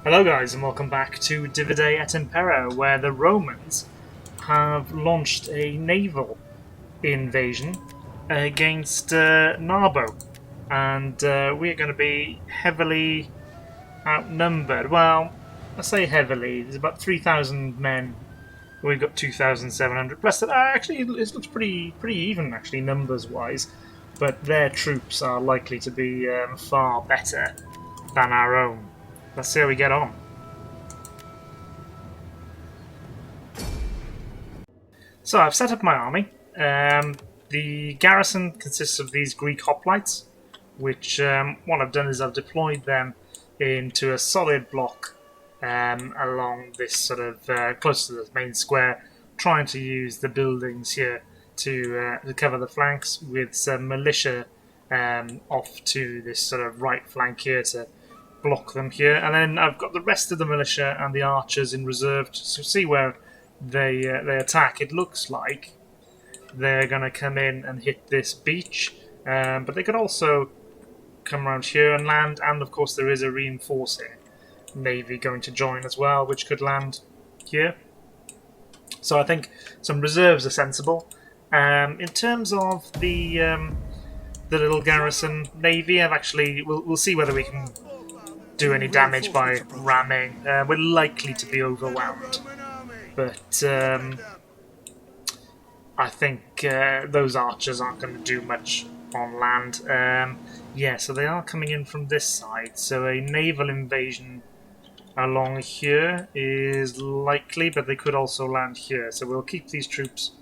Hello guys and welcome back to DeI et Impera, where the Romans have launched a naval invasion against Narbo, and we are going to be heavily outnumbered. Well, I say heavily, there's about 3,000 men, we've got 2,700, plus that actually it looks pretty even actually numbers wise, but their troops are likely to be far better than our own. Let's see how we get on. So I've set up my army. The garrison consists of these Greek hoplites, which what I've done is I've deployed them into a solid block along this sort of close to the main square, trying to use the buildings here to cover the flanks, with some militia off to this sort of right flank here to block them here, and then I've got the rest of the militia and the archers in reserve to see where they attack. It looks like they're going to come in and hit this beach, but they could also come around here and land, and of course there is a reinforcing navy going to join as well, which could land here. So I think some reserves are sensible. In terms of the little garrison navy, we'll see whether we can do any damage by ramming. We're likely to be overwhelmed, but I think those archers aren't going to do much on land. Yeah, so they are coming in from this side, so a naval invasion along here is likely, but they could also land here, so we'll keep these troops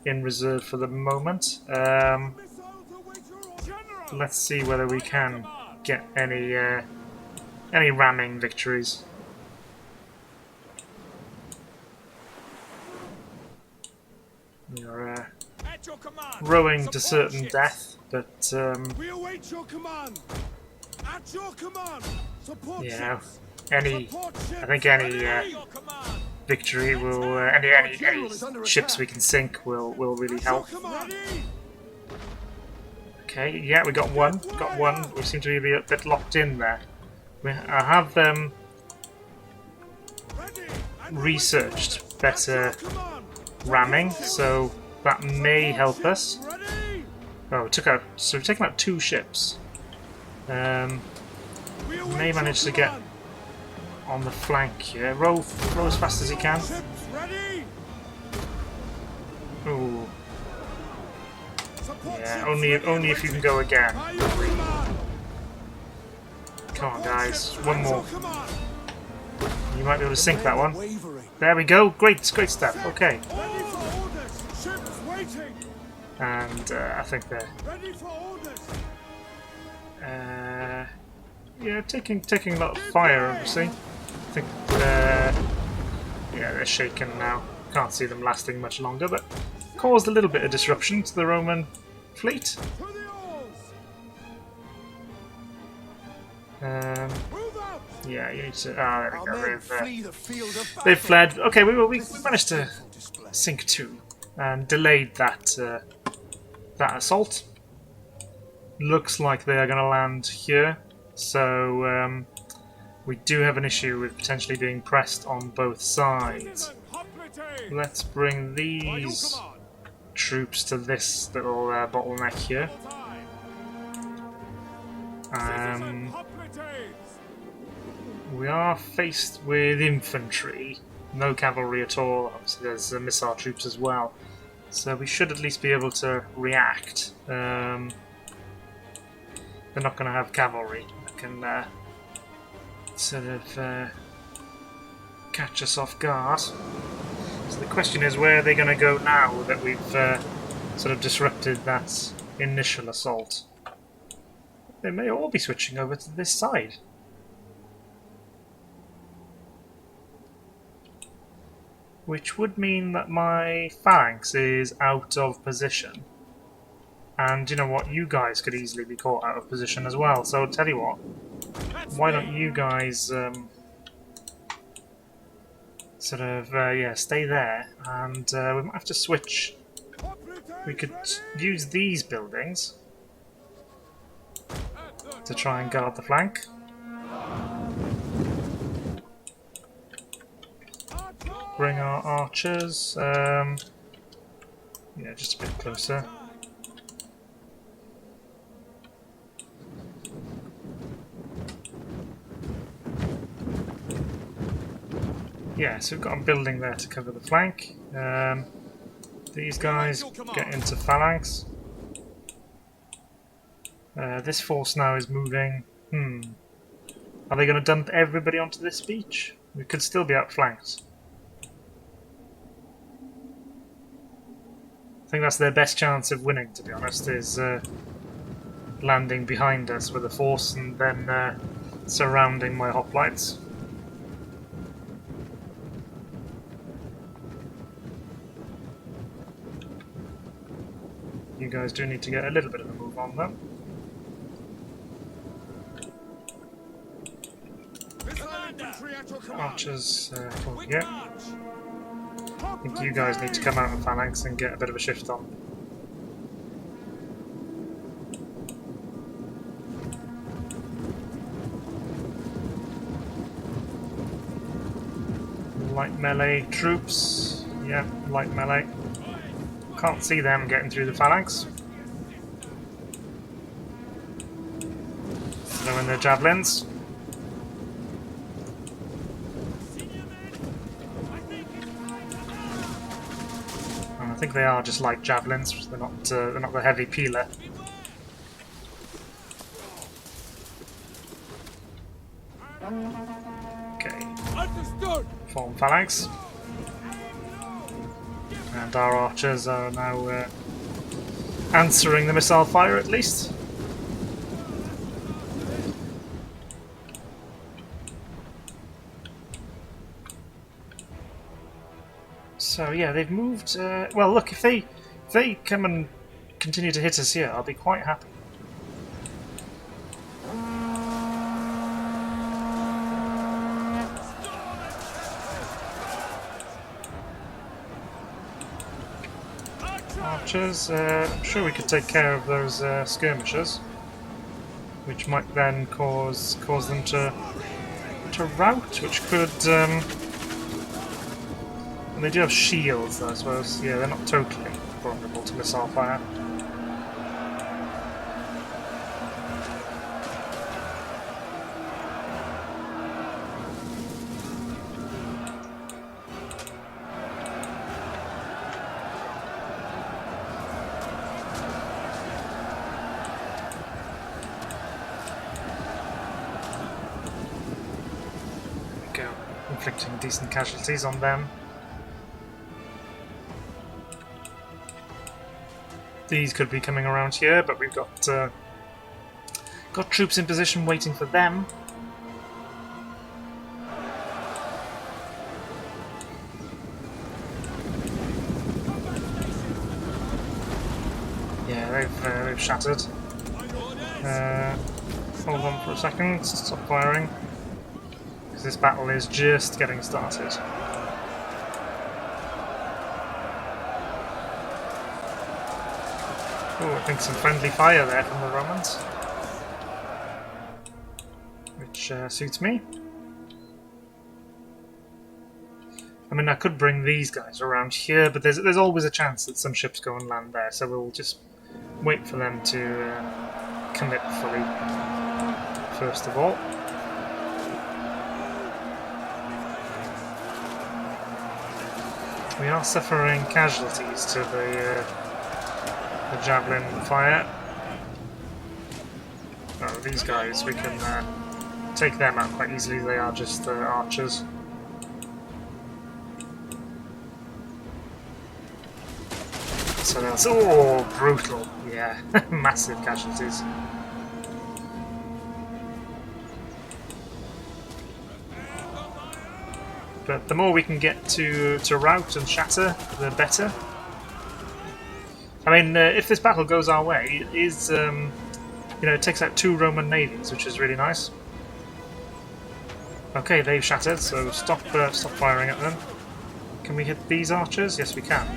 in reserve for the moment. Let's see whether we can get any ramming victories. We are rowing to certain death, but we await your command. At your command. Yeah, I think any victory will, any ships we can sink will really help. Okay, yeah, we got one. We seem to be a bit locked in there. I have researched better ramming, so that may help us. Oh, so we've taken out 2 ships. May manage to get on the flank here. Row as fast as you can. Ooh. Yeah, only if you can go again. Come on, guys. One more. You might be able to sink that one. There we go. Great stuff. Okay. And I think they're yeah, taking a lot of fire, obviously. I think yeah, they're shaken now. Can't see them lasting much longer, but caused a little bit of disruption to the Roman fleet. Yeah, you need to. There we go. They've fled. Okay, we managed to sink 2 and delayed that assault. Looks like they are going to land here, so we do have an issue with potentially being pressed on both sides. Let's bring these troops to this little bottleneck here. We are faced with infantry, no cavalry at all. Obviously there's missile troops as well, so we should at least be able to react. They're not going to have cavalry that can sort of catch us off guard. So the question is, where are they going to go now that we've sort of disrupted that initial assault? They may all be switching over to this side. Which would mean that my phalanx is out of position. And you know what? You guys could easily be caught out of position as well. So I'll tell you what. Why don't you guys sort of yeah, stay there, and we might have to switch. We could use these buildings to try and guard the flank. bring our archers. Yeah, just a bit closer. Yeah, so we've got a building there to cover the flank. These guys get into phalanx. This force now is moving. Are they going to dump everybody onto this beach? We could still be outflanked. I think that's their best chance of winning, to be honest, is landing behind us with a force and then surrounding my hoplites. You guys do need to get a little bit of a move on, though. Archers, yeah. I think you guys need to come out of phalanx and get a bit of a shift on. Light melee troops. Yeah, light melee. Can't see them getting through the phalanx. Throw in their javelins. And I think they are just light javelins. They're not the heavy peeler. Okay. Form phalanx. And our archers are now answering the missile fire, at least. So yeah, they've moved. Well, look, if they come and continue to hit us here, I'll be quite happy. Archers, I'm sure we could take care of those skirmishers, which might then cause them to rout, which could. And they do have shields, I suppose. Yeah, they're not totally vulnerable to missile fire. Go, inflicting decent casualties on them. These could be coming around here, but we've got troops in position waiting for them. Yeah, they've shattered. Hold on for a second. Stop firing, because this battle is just getting started. Oh, I think some friendly fire there from the Romans, which suits me. I mean, I could bring these guys around here, but there's always a chance that some ships go and land there, so we'll just wait for them to commit fully, first of all. We are suffering casualties to the javelin fire. Oh, these guys, we can take them out quite easily. They are just archers. So that's brutal. Yeah, massive casualties. But the more we can get to rout and shatter, the better. I mean, if this battle goes our way, it is, it takes out 2 Roman navies, which is really nice. Okay, they've shattered, so stop firing at them. Can we hit these archers? Yes, we can.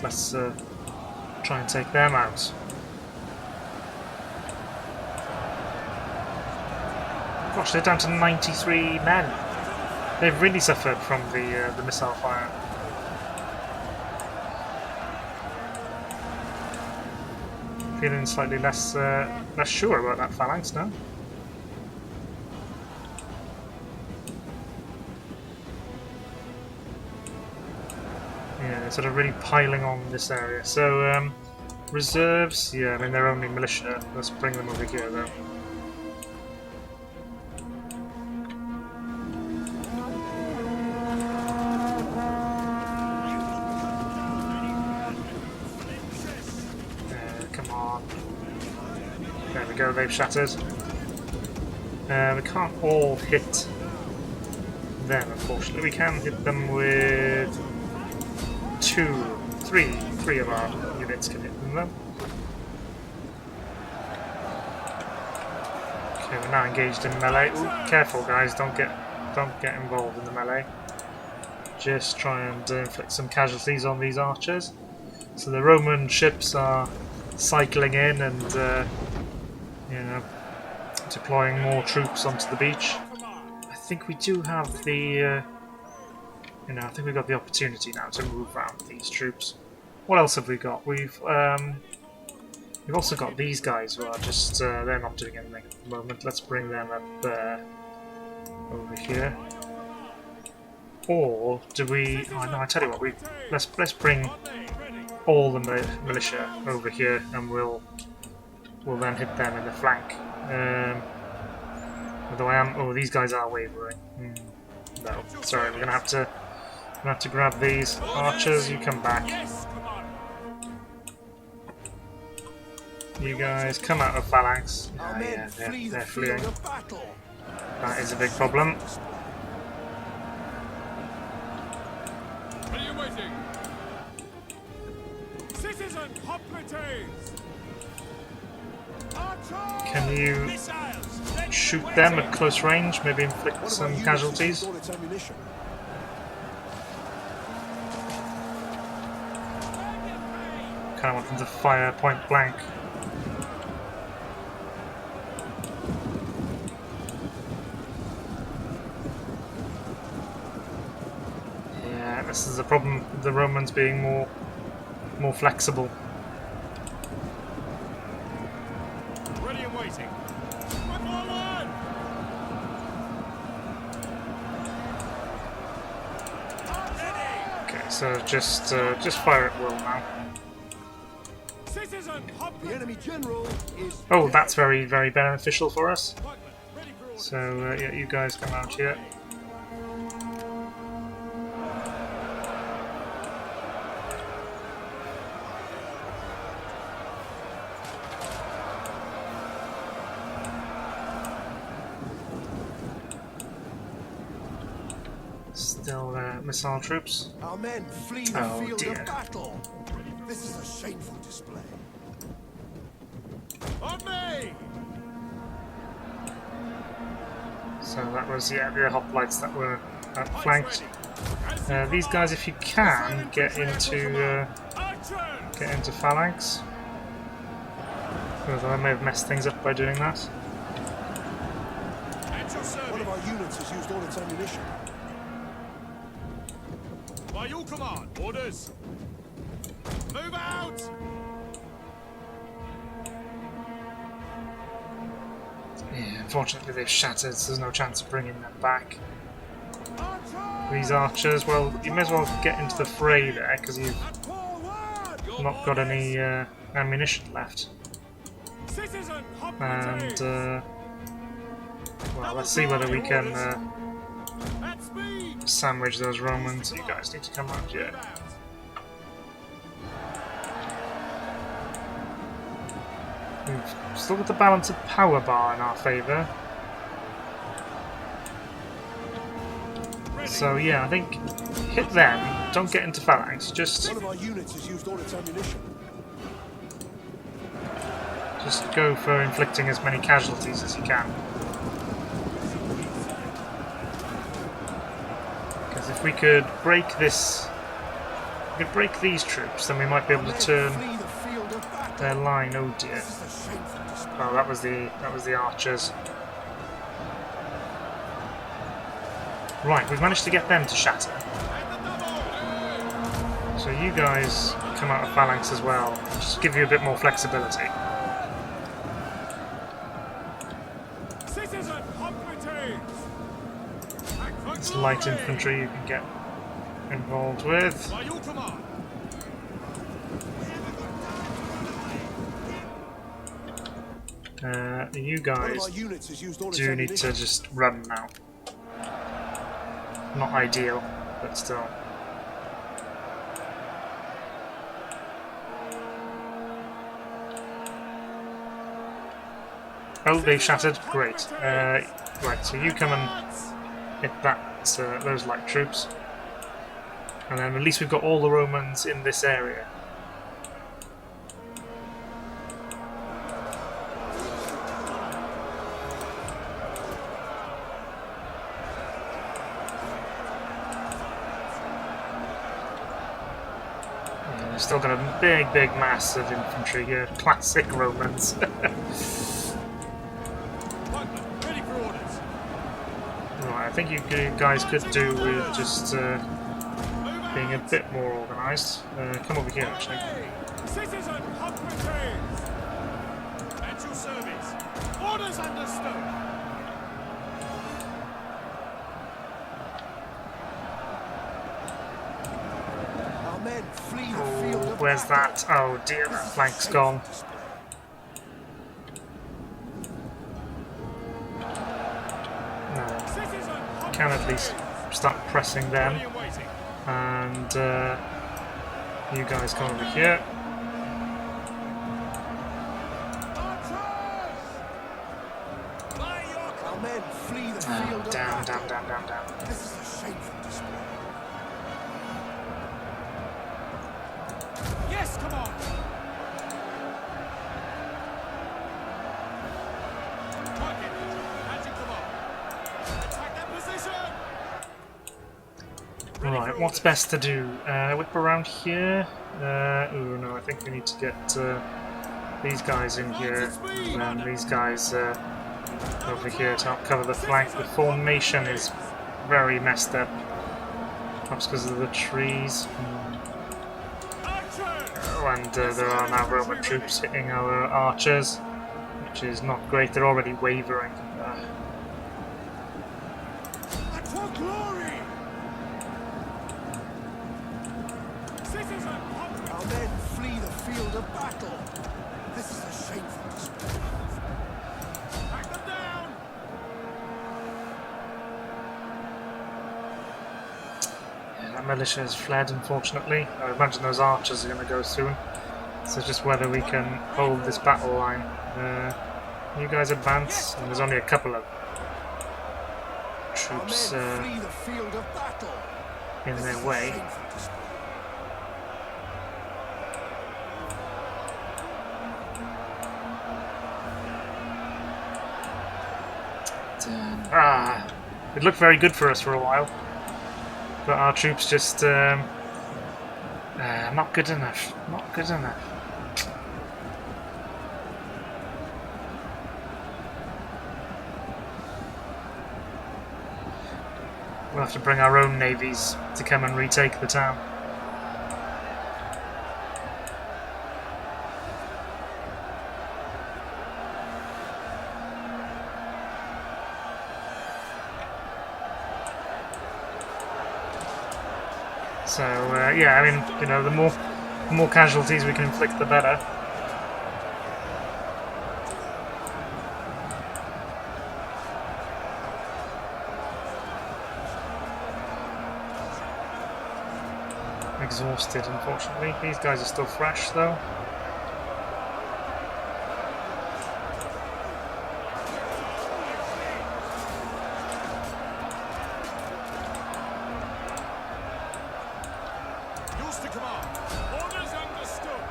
Let's try and take them out. Gosh, they're down to 93 men. They've really suffered from the missile fire. feeling slightly less less sure about that phalanx now. Yeah, they're sort of really piling on this area. So, reserves, yeah, I mean they're only militia. Let's bring them over here though. Come on. There we go, they've shattered. We can't all hit them, unfortunately. We can hit them with three of our units can hit them though. Okay, we're now engaged in melee. Ooh, careful guys, don't get involved in the melee. Just try and inflict some casualties on these archers. So the Roman ships are cycling in and you know, deploying more troops onto the beach. I think we do have the you know, I think we've got the opportunity now to move around these troops. What else have we got? We've also got these guys who are just they're not doing anything at the moment. Let's bring them up over here. Or do we? Oh no! I tell you what. Let's bring all the militia over here, and we'll then hit them in the flank. Although oh, these guys are wavering. No, sorry. We're gonna have to grab these archers. You come back. You guys come out of phalanx. Oh, yeah, they're fleeing. That is a big problem. Can you shoot them at close range? Maybe inflict some casualties? Kind of want them to fire point blank. Yeah, this is the problem with the Romans being more flexible. Ready and waiting. Okay, so just fire at will now. The enemy general is Oh, that's very, very beneficial for us. So, yeah, you guys come out here. Still missile troops. our men flee the Oh, field dear. of battle. This is a shameful display. On me! So that was, yeah, the hoplites that were flanked. These guys, if you can, get into phalanx. Although I may have messed things up by doing that. One of our units has used all its ammunition. By your command, orders. Move out! Yeah, unfortunately they've shattered, so there's no chance of bringing them back. These archers, well, you may as well get into the fray there, because you've not got any ammunition left. And, well, let's see whether we can sandwich those Romans. You guys need to come out here. We've still got the balance of power bar in our favour. So yeah, I think hit them, don't get into phalanx, just One of our units has used all its ammunition. go for inflicting as many casualties as you can. Because if we could break this, if we could break these troops, then we might be able to turn Flee the field of battle. their line. Oh dear. This is a shameful display. Oh, that was the archers. Right, we've managed to get them to shatter. So you guys come out of phalanx as well, just to give you a bit more flexibility. Citizen combatants! It's light infantry you can get involved with. By your command. You One of guys our units has used all its do need to ammunition. just run now. Not ideal, but still. Oh, they've shattered. Great. Right, so you come and hit that, those light troops. And then at least we've got all the Romans in this area. Yeah, they've still got a big mass of infantry here. Classic Romans. Ready for orders. Right, I think you guys could do with just being a bit more organised. Come over here, actually. Citizen combatants! At your service. Orders understood. Our men flee the field of Where's that? Oh dear, that flank's gone. No, can at least start pressing them. And you guys come over here. Our men flee the field of Down. This is a shameful display. Yes, come on. Target. At your command. Attack that position. Right, what's best to do? Whip around here? Ooh, no, I think we need to get these guys in here, and then these guys over here to help cover the flank. The formation is very messed up, perhaps because of the trees. Oh, and there are now Roman troops hitting our archers, which is not great. They're already wavering. At your glory. Our men flee the field of battle. This is a shameful display. Hack them down. Yeah, that militia has fled, unfortunately. I imagine those archers are going to go soon. So just whether we can hold this battle line. You guys advance, and there's only a couple of troops Our men flee the field of battle. in This their is a way. shameful display. It looked very good for us for a while, but our troops just not good enough. Not good enough. We'll have to bring our own navies to come and retake the town. So yeah, I mean, you know, the more casualties we can inflict, the better. Exhausted, unfortunately. These guys are still fresh, though. Yours to command. Orders understood.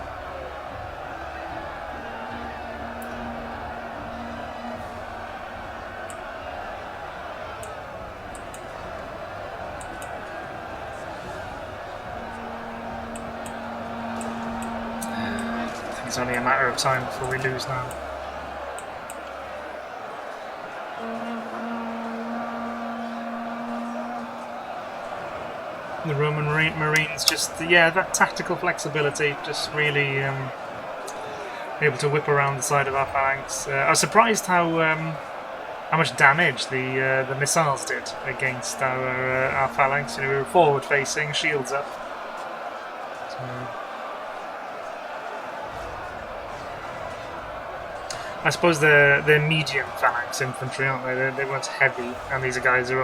I think it's only a matter of time before we lose now. The Roman Marines just, yeah, that tactical flexibility, just really able to whip around the side of our phalanx. I was surprised how how much damage the missiles did against our phalanx. You know, we were forward facing, shields up. So, I suppose they're medium phalanx infantry, aren't they? They weren't heavy, and these guys are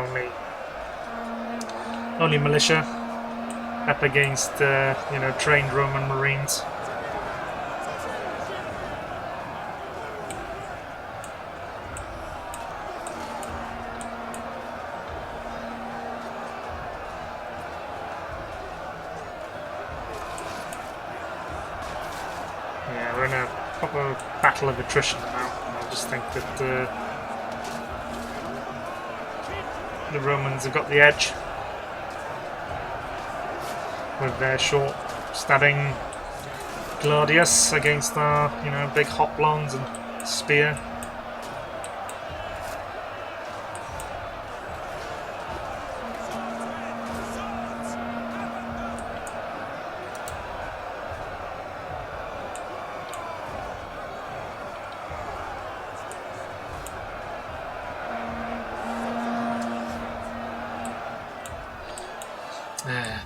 only militia up against you know, trained Roman marines. Yeah, we're in a proper battle of attrition now. I just think that the Romans have got the edge with their short stabbing gladius against our, you know, big hoplons and spear.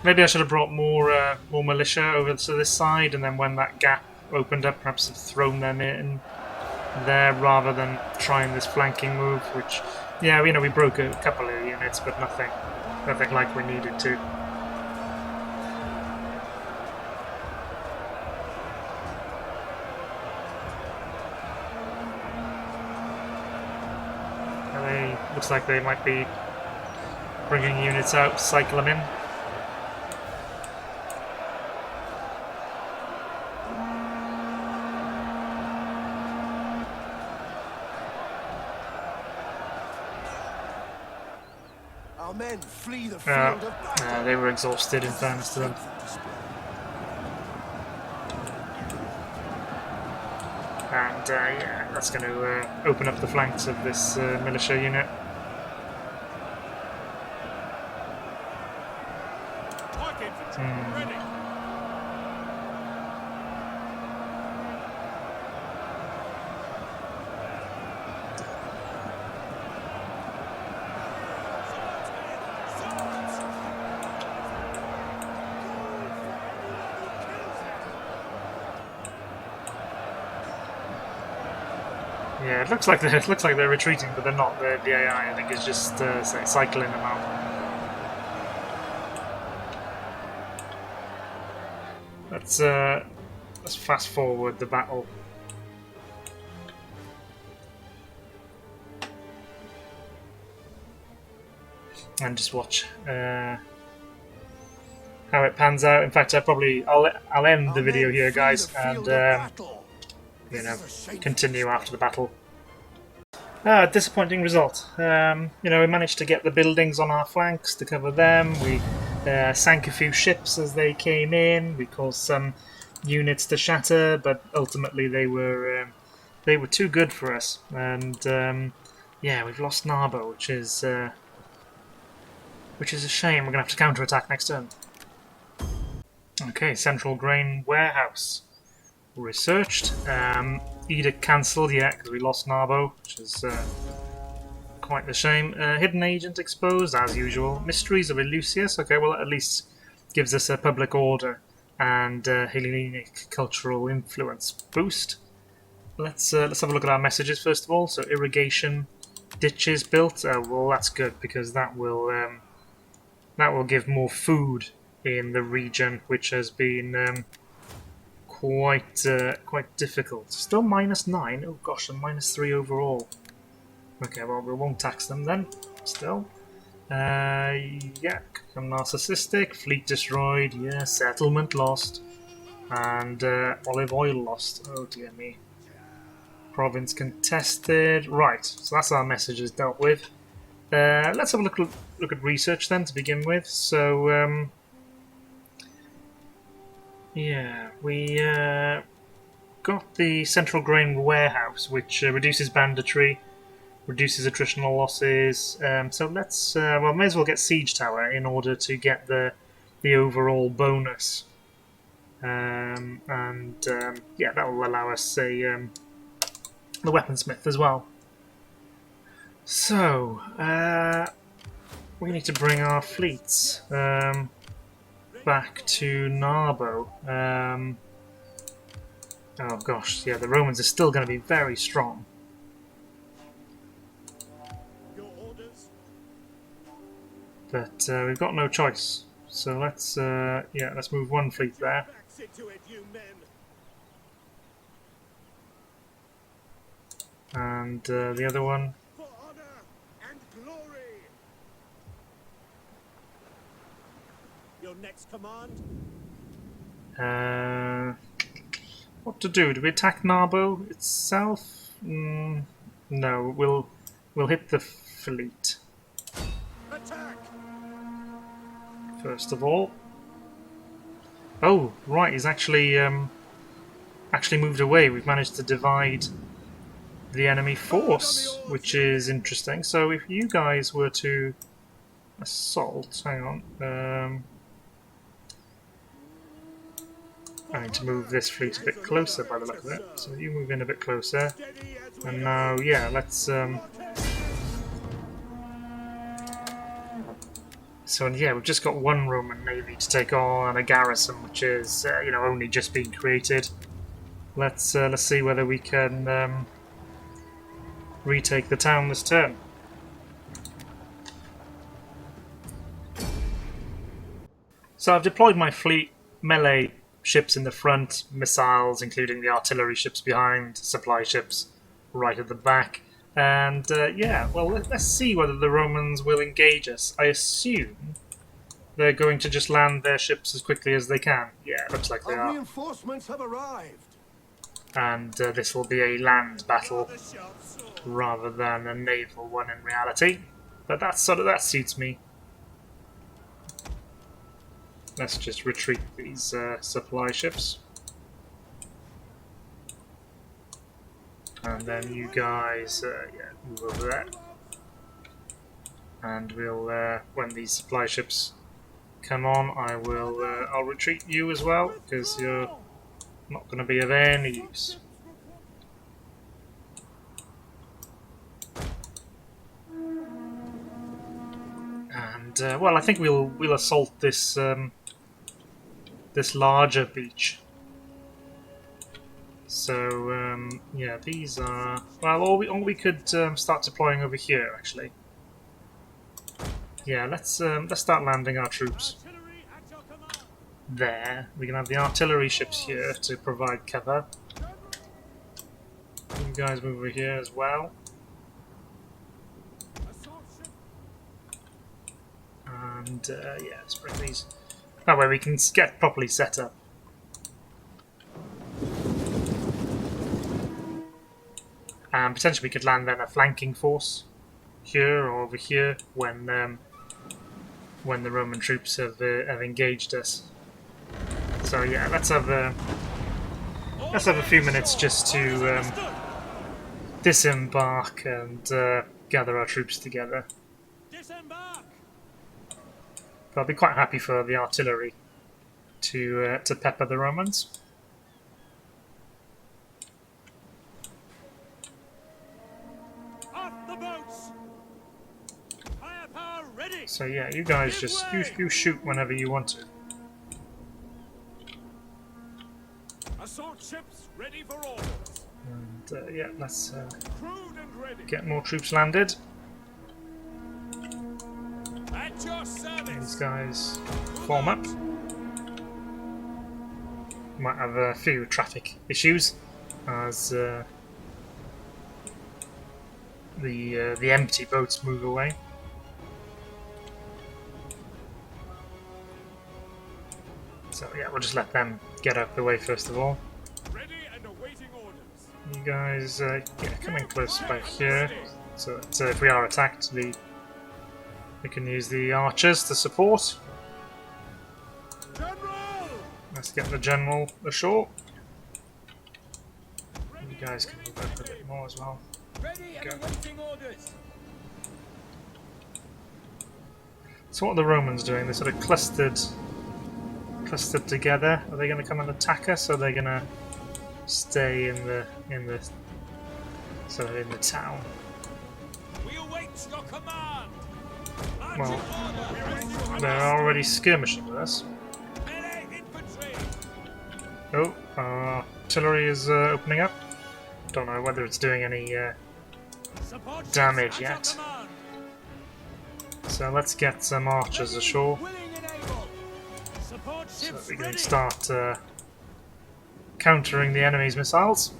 Maybe I should have brought more militia over to this side, and then when that gap opened up, perhaps have thrown them in there rather than trying this flanking move. Which, yeah, you know, we broke a couple of units, but nothing like we needed to. Looks like they might be bringing units out, cycle them in. Our men flee the field of battle. They were exhausted, in fairness to them. And yeah, that's going to open up the flanks of this militia unit. Yeah, it looks like they're retreating, but they're not. The DeI, I think, is just cycling them out. Let's fast forward the battle. And just watch how it pans out. In fact, I'll end the video here, guys, and you know, continue after the battle. Disappointing result. You know, we managed to get the buildings on our flanks to cover them. We sank a few ships as they came in. We caused some units to shatter, but ultimately they were too good for us. And yeah, we've lost Narbo, which is a shame. We're gonna have to counterattack next turn. Okay, central grain warehouse researched. Edict cancelled, yeah, because we lost Narbo, which is quite a shame. Hidden agent exposed, as usual. Mysteries of Eleusis. Okay, well, at least gives us a public order and Hellenic cultural influence boost. Let's have a look at our messages first of all. So irrigation ditches built. Well, that's good because that will give more food in the region, which has been quite difficult. Still -9. Oh gosh, and -3 overall. Okay, well, we won't tax them then. Still, yeah, I'm narcissistic. Fleet destroyed. Yeah, settlement lost, and olive oil lost. Oh dear me. Province contested. Right, so that's our messages dealt with. Let's have a look at research then to begin with. So. Yeah, we got the central grain warehouse, which reduces banditry, reduces attritional losses. So let's, well, may as well get siege tower in order to get the overall bonus. And yeah, that will allow us the weaponsmith as well. So, we need to bring our fleets back to Narbo. Oh gosh, yeah, the Romans are still going to be very strong. But we've got no choice. So let's move one fleet there. And the other one. For honor and glory. Your next command? What to do? Do we attack Narbo itself? No, we'll hit the fleet Attack! first of all. Oh, right, he's actually moved away. We've managed to divide the enemy force, which is interesting. So if you guys were to assault, hang on. I need to move this fleet a bit closer by the look of it. So you move in a bit closer. And now, yeah, let's... So yeah, we've just got one Roman navy to take on a garrison, which is only just being created. Let's see whether we can retake the town this turn. So I've deployed my fleet, melee ships in the front, missiles, including the artillery ships behind, supply ships right at the back. And yeah, well, let's see whether the Romans will engage us. I assume they're going to just land their ships as quickly as they can. Yeah, it looks like they are. Reinforcements have arrived. And this will be a land battle rather than a naval one in reality. But that suits me. Let's just retreat these supply ships. And then you guys, move over there. And we'll, when these supply ships come on, I'll retreat you as well, because you're not going to be of any use. And well, I think we'll assault this this larger beach. So yeah, these are or we could start deploying over here actually. Yeah, let's start landing our troops there. We can have the artillery ships here to provide cover. You guys move over here as well. And yeah, let's bring these. That way we can get properly set up. And potentially we could land then a flanking force here or over here when the Roman troops have engaged us. So yeah, let's have a few minutes just to disembark and gather our troops together. But I'll be quite happy for the artillery to pepper the Romans. So yeah, you guys just you shoot whenever you want to. Assault ships ready for orders. And yeah, let's get more troops landed. At your service. These guys form up. Might have a few traffic issues as the empty boats move away. So yeah, we'll just let them get out of the way first of all. Ready and awaiting orders. You guys come in close by here. So if we are attacked, we can use the archers to support. General! Let's get the general ashore. You guys can move up a bit more as well. Ready and awaiting orders. So what are the Romans doing? They're sort of clustered together. Are they going to come and attack us, or are they going to stay in the town? We await What's your command? Well, they're already skirmishing with us. Melee infantry. Oh, artillery is opening up. Don't know whether it's doing any Support ships damage at yet. your command. So let's get some archers ashore Willing and able. Support so ships that we can ready. start countering the enemy's missiles.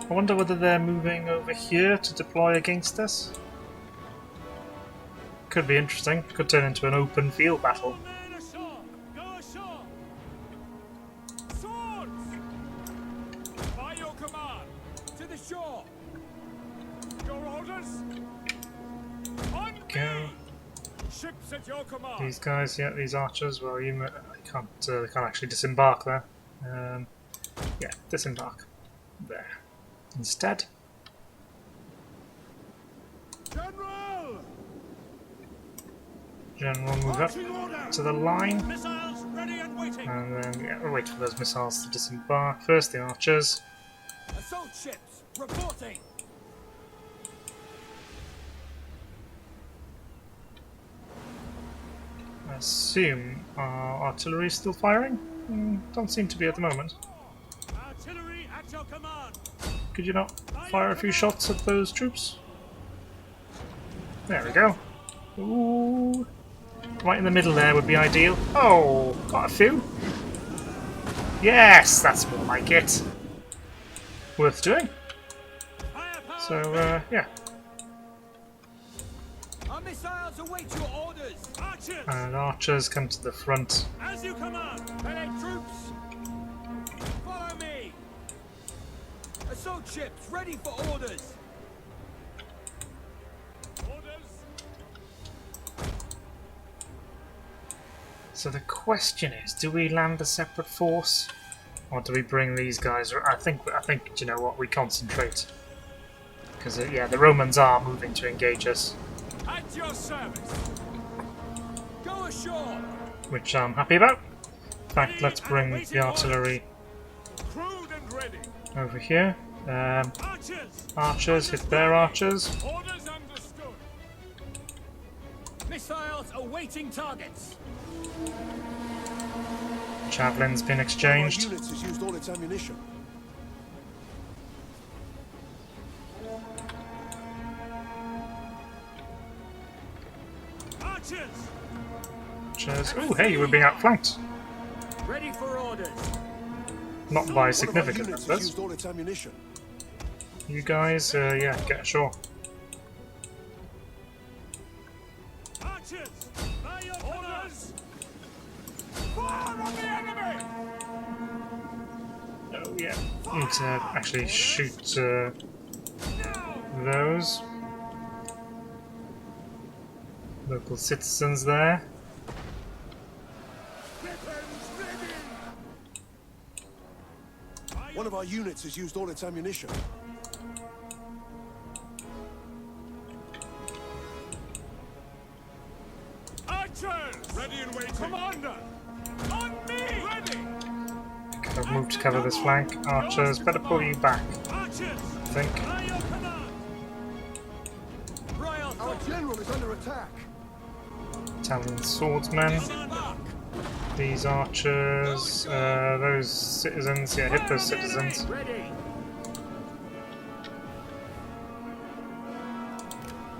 I wonder whether they're moving over here to deploy against us. Could be interesting. Could turn into an open field battle. All men ashore. Go ashore. Swords. By your command. To the shore. Your orders. On Go. me. Ships at your command. These guys, yeah, these archers. Well, they can't actually disembark there. Yeah, disembark there instead. General. General, move up Marching order. to the line, Missiles ready and waiting. and then yeah, we'll wait for those missiles to disembark. First, the archers. Assault ships reporting. I assume our artillery is still firing. Don't seem to be at the moment. Artillery at your command. Could you not fire a few shots at those troops? There we go. Ooh. Right in the middle there would be ideal. Oh, got a few. Yes, that's more like it. Worth doing. Firepower. So, yeah. Our missiles await your orders. Archers. And archers come to the front. As you command. Melee troops. Follow me. Assault ships ready for orders. Orders. So the question is, do we land a separate force? Or do we bring these guys? I think you know what, we concentrate. Because, yeah, the Romans are moving to engage us. At your service. Go ashore. Which I'm happy about. In fact, let's bring the artillery Crewed and ready. over here. Archers. Archers, hit their archers. Orders understood. Missiles awaiting targets. Javelin's been Our exchanged. units has used all its ammunition. Archers. Archers. Oh, hey, we're being outflanked. Ready for orders. Not by One of our significant units has numbers. used all its ammunition. You guys, yeah, get ashore. Archers. By your orders. Fire on the enemy. Oh, yeah. Need to actually shoot Now. those. Local citizens there. Weapons ready. One of our units has used all its ammunition. Archers. Ready and waiting. Commander. On me. Ready. I've moved to cover this flank. Archers, better pull you back, Archers. I think. By your command. Royal Our Guard. general is under attack. Italian swordsmen. Disembark. These archers, those citizens, yeah, hit those citizens. Ready.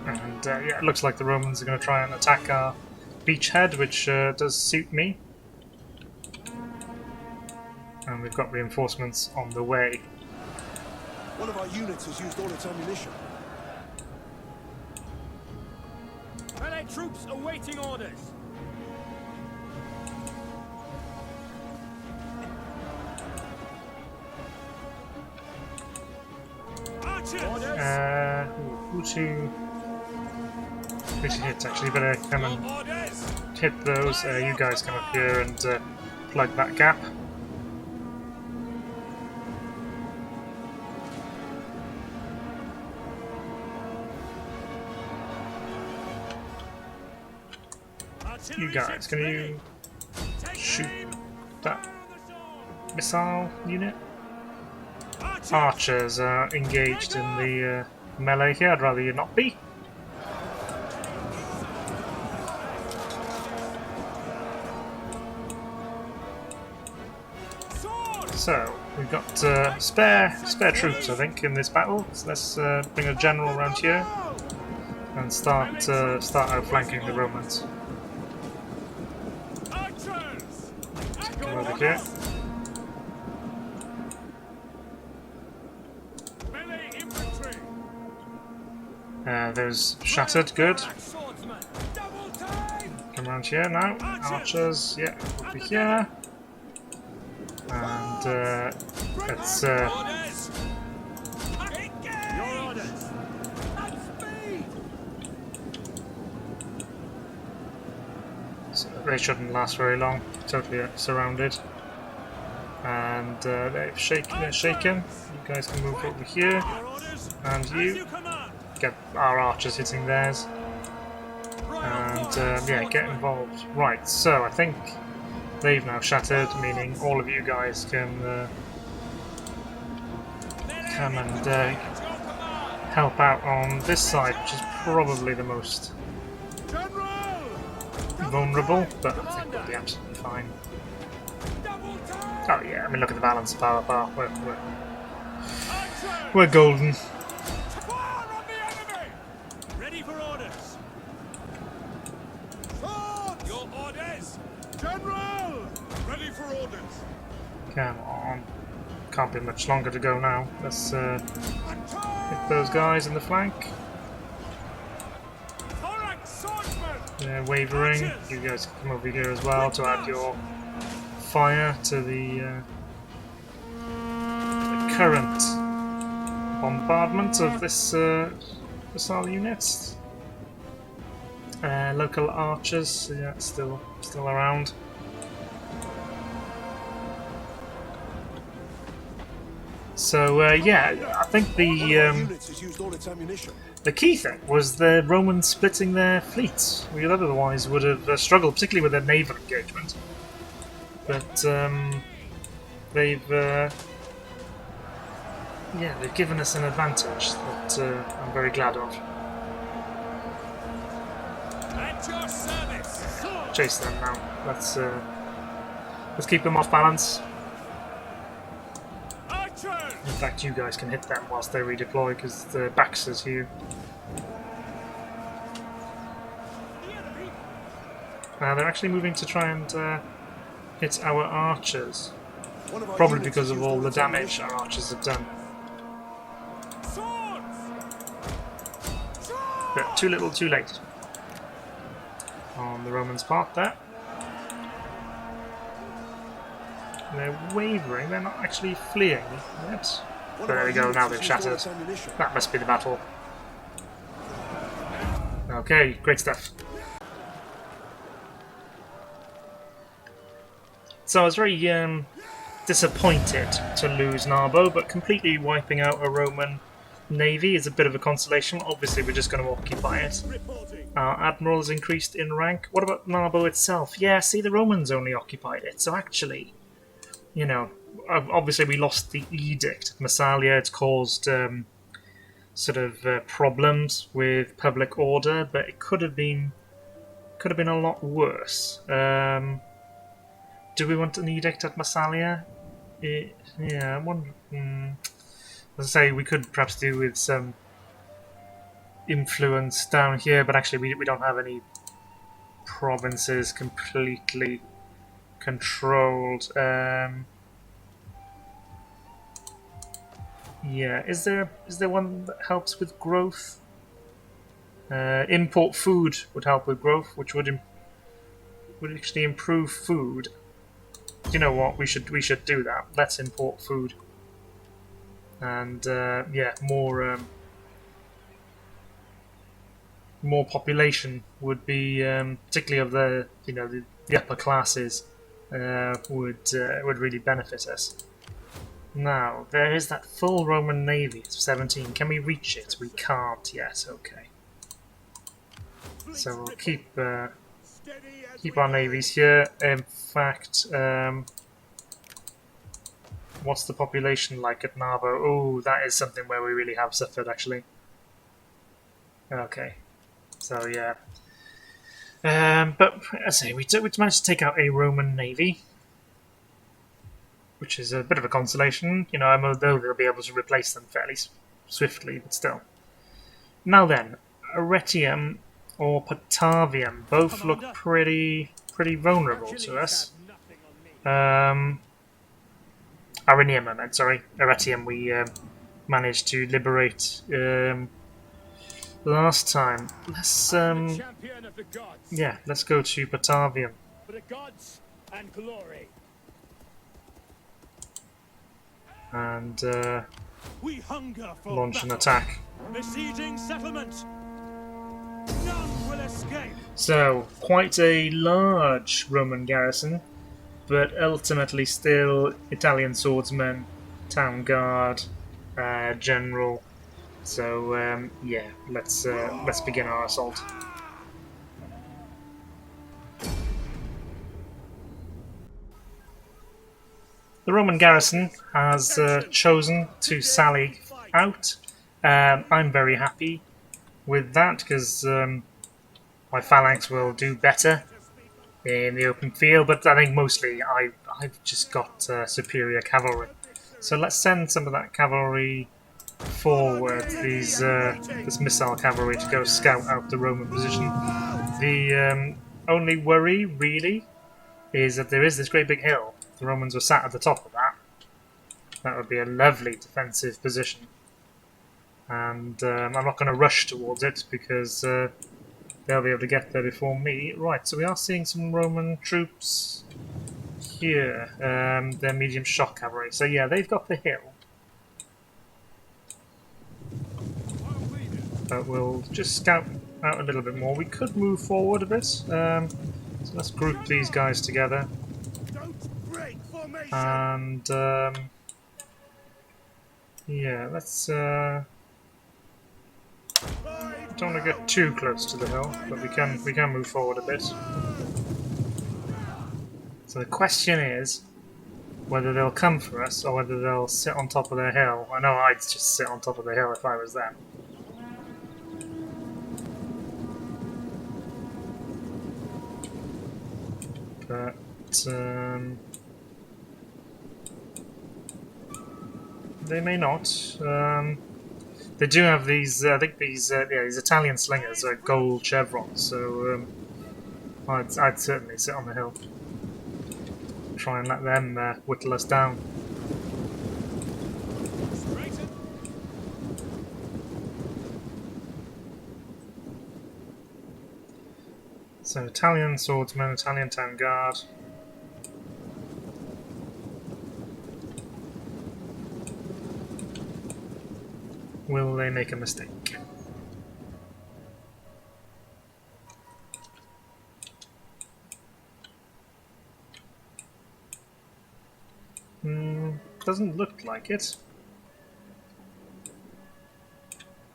And yeah, it looks like the Romans are going to try and attack our beachhead, which does suit me. And we've got reinforcements on the way. One of our units has used all its ammunition. Allied troops awaiting orders. Archers. Orders. Who to hit actually? Better come and Orders. hit those. You guys come up here and plug that gap. You guys, can you shoot that missile unit. Archers are engaged in the melee here. I'd rather you not be. So we've got spare troops, I think, in this battle. So let's bring a general around here and start outflanking the Romans. Come over here. Those shattered, good. Come around here now. Archers, yeah, over here. And let's so they shouldn't last very long. Totally surrounded. And they're shaken. You guys can move over here. And you get our archers hitting theirs. And yeah, get involved. Right, so I think they've now shattered, meaning all of you guys can come and help out on this side, which is probably the most vulnerable, but I think we'll be absolutely fine. Oh yeah, I mean look at the balance of power. We're golden. Ready for orders. Your orders, General. Ready for orders. Come on. Can't be much longer to go now. Let's hit those guys in the flank. They're wavering. You guys can come over here as well to add your fire to the current bombardment of this missile units. Local archers, yeah, still around. So yeah, I think the key thing was the Romans splitting their fleets. We otherwise would have struggled, particularly with their naval engagement. But they've given us an advantage that I'm very glad of. At your service. Chase them now. Let's keep them off balance. In fact, you guys can hit them whilst they redeploy because the backs is you. They're actually moving to try and hit our archers. Probably because of all the damage our archers have done. But too little, too late. On the Romans' part there. They're wavering, they're not actually fleeing yet. But there we go, now they've shattered. That must be the battle. Okay, great stuff. So I was very disappointed to lose Narbo, but completely wiping out a Roman navy is a bit of a consolation. Obviously we're just going to occupy it. Our admiral has increased in rank. What about Narbo itself? Yeah, see, the Romans only occupied it, so actually, you know, obviously we lost the edict at Massalia. It's caused sort of problems with public order, but it could have been a lot worse. Do we want an edict at Massalia? Yeah, I wonder. As I say, we could perhaps do with some influence down here, but actually we don't have any provinces completely controlled. Yeah, is there one that helps with growth? Import food would help with growth, which would actually improve food. You know what? We should do that. Let's import food, and yeah, more population would be particularly of the the upper classes would really benefit us. Now there is that full Roman navy of 17. Can we reach it? We can't yet. Okay, so we'll keep keep our navies here. In fact, what's the population like at Narbo? Oh, that is something where we really have suffered, actually. Okay, so yeah. But as I say, we managed to take out a Roman navy, which is a bit of a consolation. You know, I'm although they'll be able to replace them fairly swiftly, but still. Now then, Arretium or Patavium both look pretty vulnerable to us. Arrenium, I meant, sorry. Arretium we managed to liberate last time. Let's yeah, let's go to Patavium. For the gods and glory. And We hunger for launch an battle. attack. Besieging settlement. None will escape. So, quite a large Roman garrison, but ultimately still Italian swordsmen, town guard, general. So yeah, let's begin our assault. The Roman garrison has chosen to sally out. I'm very happy with that because my phalanx will do better in the open field, but I think mostly I've just got superior cavalry. So let's send some of that cavalry forward, this missile cavalry, to go scout out the Roman position. The only worry, really, is that there is this great big hill. The Romans were sat at the top of that. That would be a lovely defensive position. And I'm not going to rush towards it because they'll be able to get there before me. Right, so we are seeing some Roman troops here. They're medium shock cavalry. So yeah, they've got the hill. But we'll just scout out a little bit more. We could move forward a bit. So let's group these guys together. And yeah, let's don't want to get too close to the hill, but we can move forward a bit. So the question is whether they'll come for us or whether they'll sit on top of their hill. I know I'd just sit on top of the hill if I was them. But they may not. They do have these. I think these Italian slingers are gold chevrons. So I'd certainly sit on the hill. Try and let them whittle us down. So Italian swordsmen, Italian town guard. Will they make a mistake? Doesn't look like it.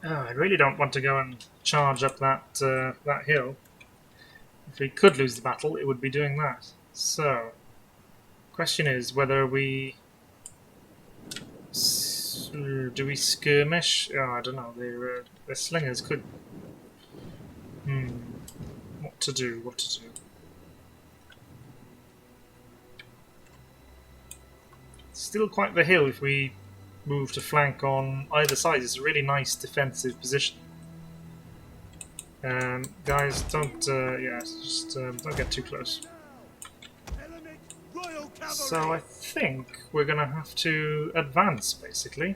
Oh, I really don't want to go and charge up that that hill. If we could lose the battle, it would be doing that. So, question is whether we do we skirmish? Oh, I don't know. Their slingers could. What to do? What to do? Still quite the hill if we move to flank on either side. It's a really nice defensive position. Guys, don't don't get too close. So I think we're gonna have to advance basically,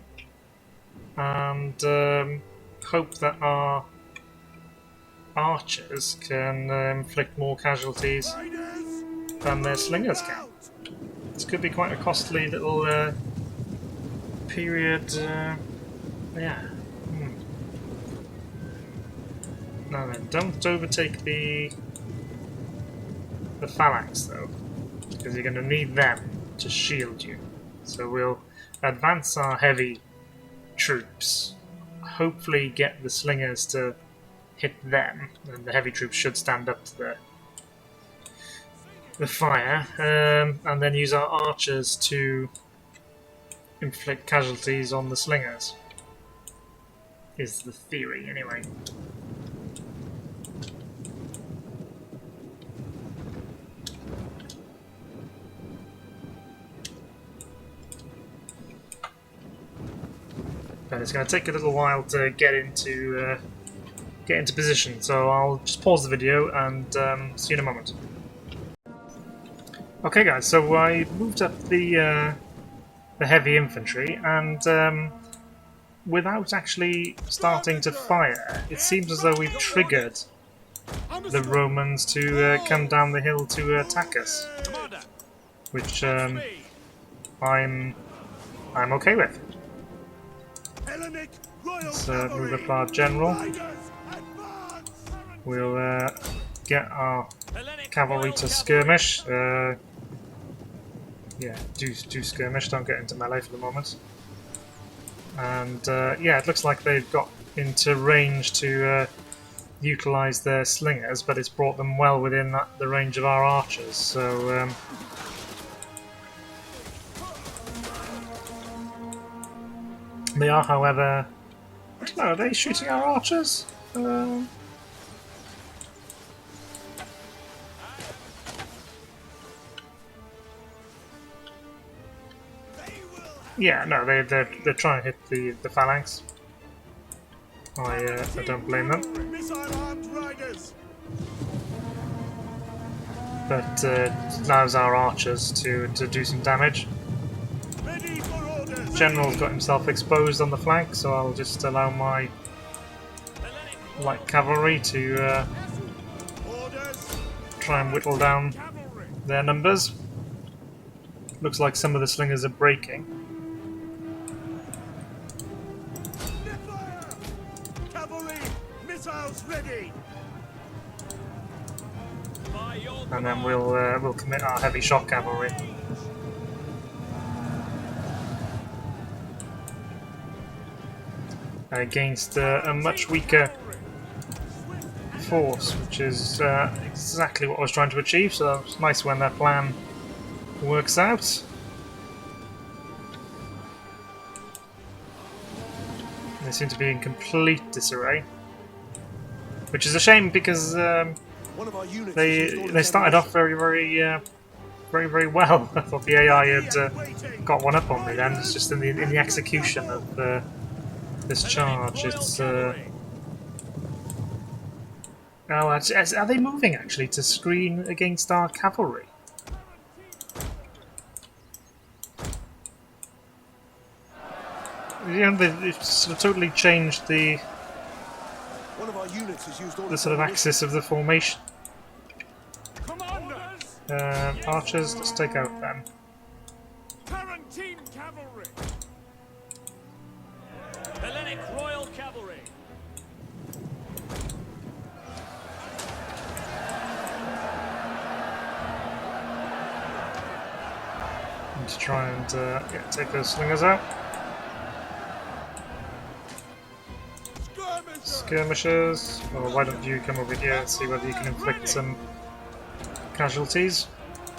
and hope that our archers can inflict more casualties than their slingers can. This could be quite a costly little period. Yeah. Now then, don't overtake the phalanx though, because you're going to need them to shield you. So we'll advance our heavy troops, hopefully get the slingers to hit them, and the heavy troops should stand up to the fire, and then use our archers to inflict casualties on the slingers. Is the theory, anyway. But it's going to take a little while to get into position, so I'll just pause the video and see you in a moment. Okay, guys. So I moved up the heavy infantry, and without actually starting to fire, it seems as though we've triggered the Romans to come down the hill to attack us, which I'm okay with. Let's move up our general. We'll get our cavalry to skirmish. Yeah, do skirmish. Don't get into melee for the moment. And yeah, it looks like they've got into range to utilise their slingers, but it's brought them well within the range of our archers. So they are, however, I don't know. Are they shooting our archers? Yeah, no, they're trying to hit the phalanx. I don't blame them. But allows our archers to do some damage. General's got himself exposed on the flank, so I'll just allow my light cavalry to try and whittle down their numbers. Looks like some of the slingers are breaking. Ready. And then we'll commit our heavy shock cavalry. Against a much weaker force, which is exactly what I was trying to achieve, so it's nice when that plan works out. They seem to be in complete disarray, which is a shame because they started off very well. I thought the AI had got one up on me then. It's just in the execution of this charge. It's are they moving actually to screen against our cavalry? You know, they've sort of totally changed the sort of axis of the formation. Archers, let's take out them. Tarantine cavalry. Hellenic Royal Cavalry. And to try and take those slingers out. Skirmishers, well, why don't you come over here and see whether you can inflict some casualties?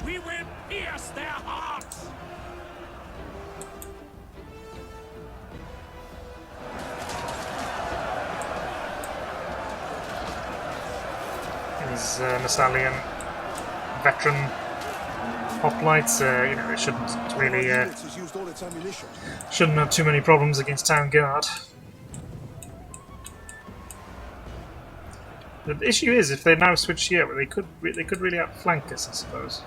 We will pierce their hearts. These Massalian veteran hoplites, you know, it shouldn't really shouldn't have too many problems against town guard. The issue is, if they now switch here, they could really outflank us, I suppose.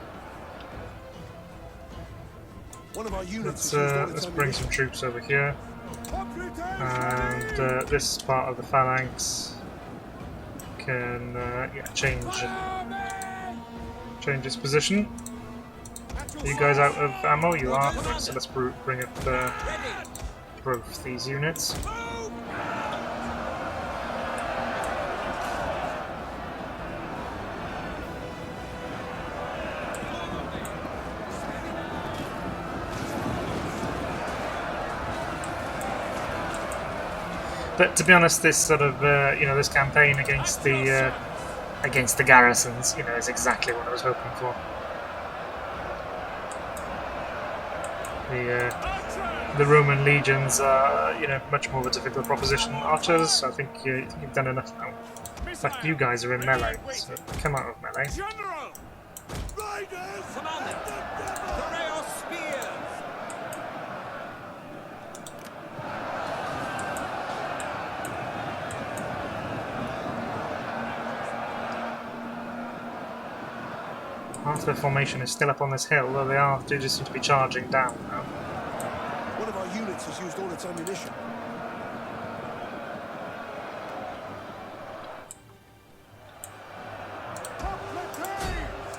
Let's bring some troops over here, and this part of the phalanx can change its position. Are you guys out of ammo? You are. So let's bring up both these units. But to be honest, this sort of this campaign against the garrisons, is exactly what I was hoping for. the Roman legions are, you know, much more of a difficult proposition than archers. So I think you've done enough now. In fact, you guys are in melee, so come out of melee. General! Riders! Commander! Hooray our spears! Half their formation is still up on this hill, though they do just seem to be charging down now. One of our units has used all its ammunition.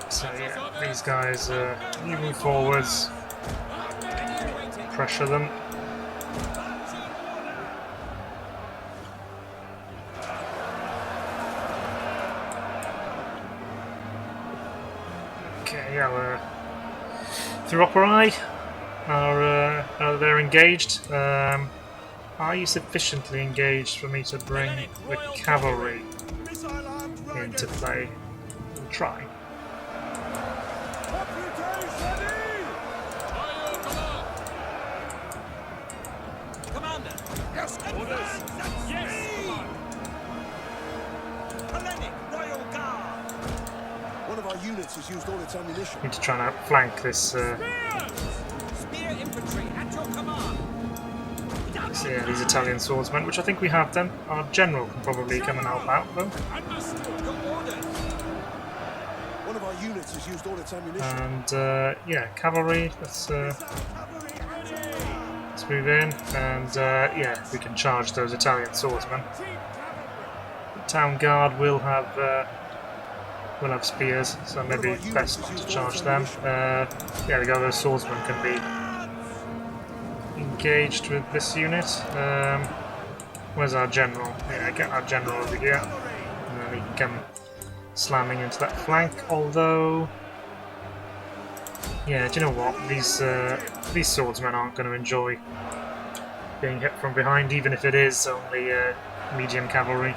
So yeah, these guys are moving forwards, pressure them. Okay, yeah, we're through Operae. They're engaged. Are you sufficiently engaged for me to bring the cavalry into play? We'll try. Commander! Yes, orders! Yes! Hellenic Royal Guard! One of our units has used all its ammunition. Need to try and outflank this. Spear infantry at your command! Yeah, these Italian swordsmen, which I think we have done. Our general can probably come and help out, though. Understood! Your orders! One of our units has used all its ammunition. And yeah, cavalry. Let's move in, and yeah, we can charge those Italian swordsmen. The town guard will have spears, so maybe best not to charge them. There we go. Those swordsmen can be engaged with this unit. Where's our general? Yeah, get our general over here, and then we can come slamming into that flank. Although, yeah, do you know what? These swordsmen aren't going to enjoy being hit from behind, even if it is only medium cavalry.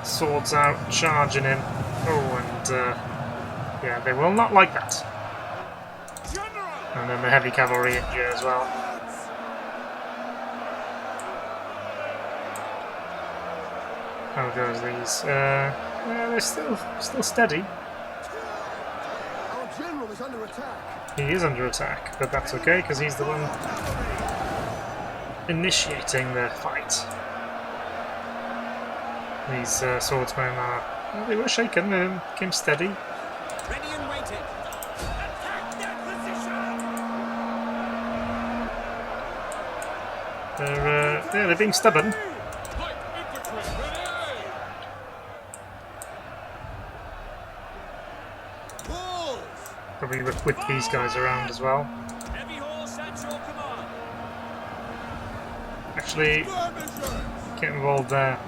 Swords out, charging in. Oh, and yeah, they will not like that. And then the heavy cavalry in here as well. How goes these? Yeah, they're still steady. Our general is under attack. He is under attack, but that's okay because he's the one initiating the fight. These swordsmen are. Well, they were shaken, they became steady. Ready and waiting! Attack their position! They're being stubborn. Light infantry, ready! Wolves! Probably whip these guys around as well. Heavy horse at your command! Actually, get involved there.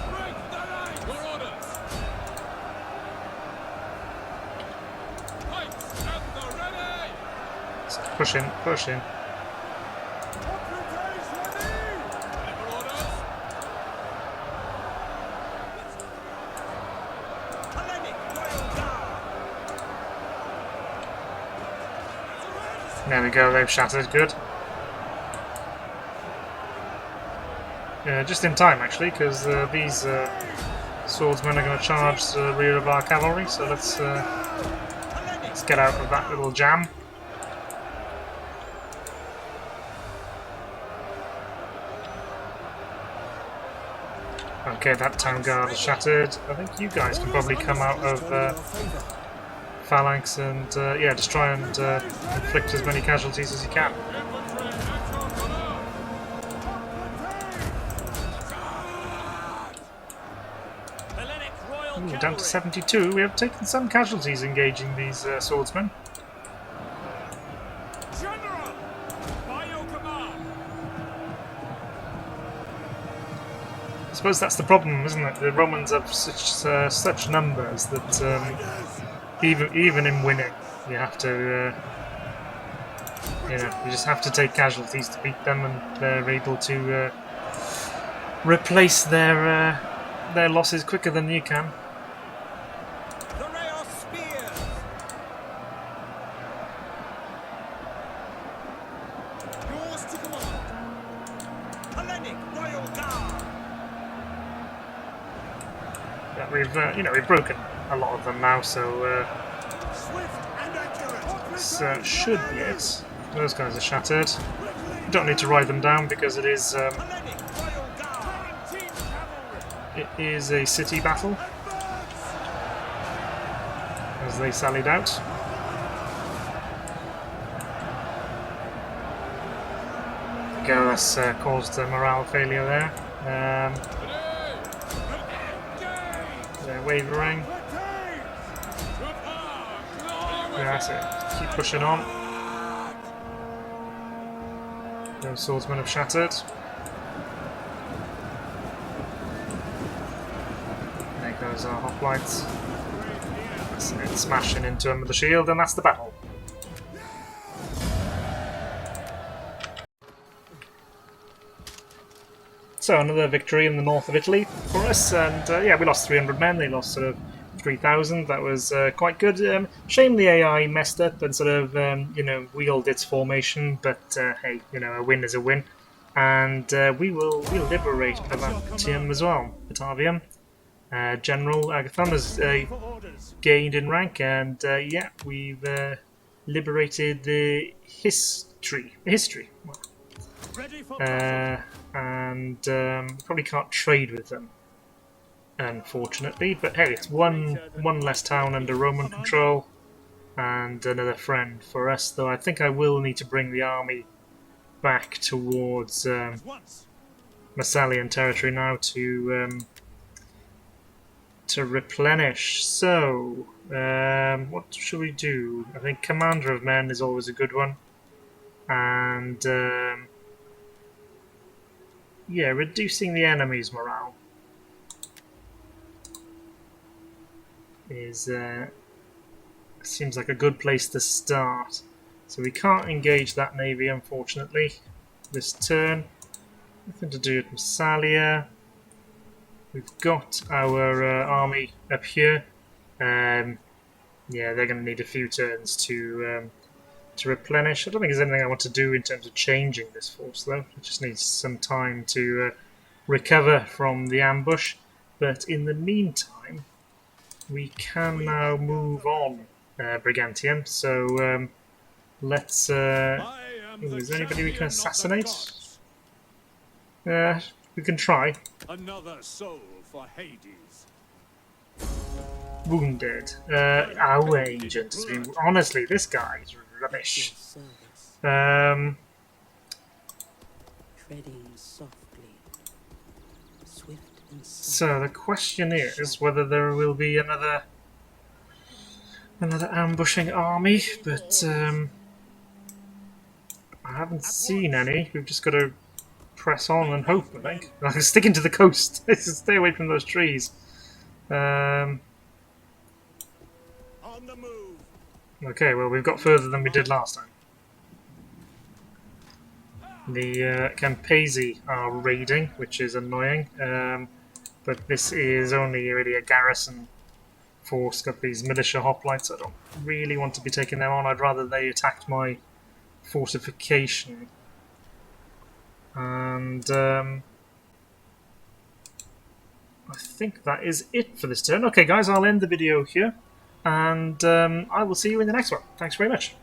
Break the line! Your orders! Pikes at the ready! So push in, push in. Deliver orders! Hellenic Royal Guard! There we go, they've shattered, good. Just in time actually, because these swordsmen are going to charge the rear of our cavalry, so let's get out of that little jam. Okay, that town guard is shattered. I think you guys can probably come out of phalanx and yeah, just try and inflict as many casualties as you can. Infantry at your command! Hellenic Royal Ooh, down Cavalry! to 72. We have taken some casualties engaging these swordsmen. General! By your command! I suppose that's the problem, isn't it? The Romans have such numbers that even in winning, you have to you know, you just have to take casualties to beat them, and they're able to replace their losses quicker than you can. The ray of spears. Yours to command. Hellenic Royal Guard. Yeah, we've you know, we've broken a lot of them now, so Swift and accurate. this should be it. Those guys are shattered. You don't need to ride them down because it is Hellenic Royal Guard. it is a city battle as they sallied out. Go, that's caused a morale failure there. They're wavering. Yeah, that's it. Keep pushing on. Those swordsmen have shattered. There goes our hoplites. That's it, smashing into him with the shield, and that's the battle. So another victory in the north of Italy for us, and yeah, we lost 300 men. They lost sort of 3,000. That was quite good. Shame the AI messed up and sort of you know, wheeled its formation, but hey, you know, a win is a win, and we'll liberate Batavium as well. Batavium. General Agathon has gained in rank, and yeah, we've liberated the history. And probably can't trade with them, unfortunately. But hey, it's one less town under Roman control, and another friend for us. Though I think I will need to bring the army back towards Massalian territory now to replenish. So, what should we do? I think Commander of Men is always a good one, and yeah, reducing the enemy's morale is seems like a good place to start. So we can't engage that navy, unfortunately, this turn. Nothing to do with Massalia. We've got our army up here. Yeah, they're going to need a few turns to replenish. I don't think there's anything I want to do in terms of changing this force, though. It just needs some time to recover from the ambush. But in the meantime, we can now move on, Brigantium. So let's... is there anybody we can assassinate? We can try. Another soul for Hades. Wounded. Our agent has been... Honestly, this guy is rubbish. Treading softly, swift and So the question is whether there will be another ambushing army, but I haven't seen any. We've just got to press on and hope, I think. Like, sticking to the coast. Stay away from those trees. On the move. Okay, well, we've got further than we did last time. The Campesi are raiding, which is annoying, but this is only really a garrison force. Got these militia hoplites. I don't really want to be taking them on. I'd rather they attacked my fortification. And I think that is it for this turn. Okay, guys, I'll end the video here, and I will see you in the next one. Thanks very much.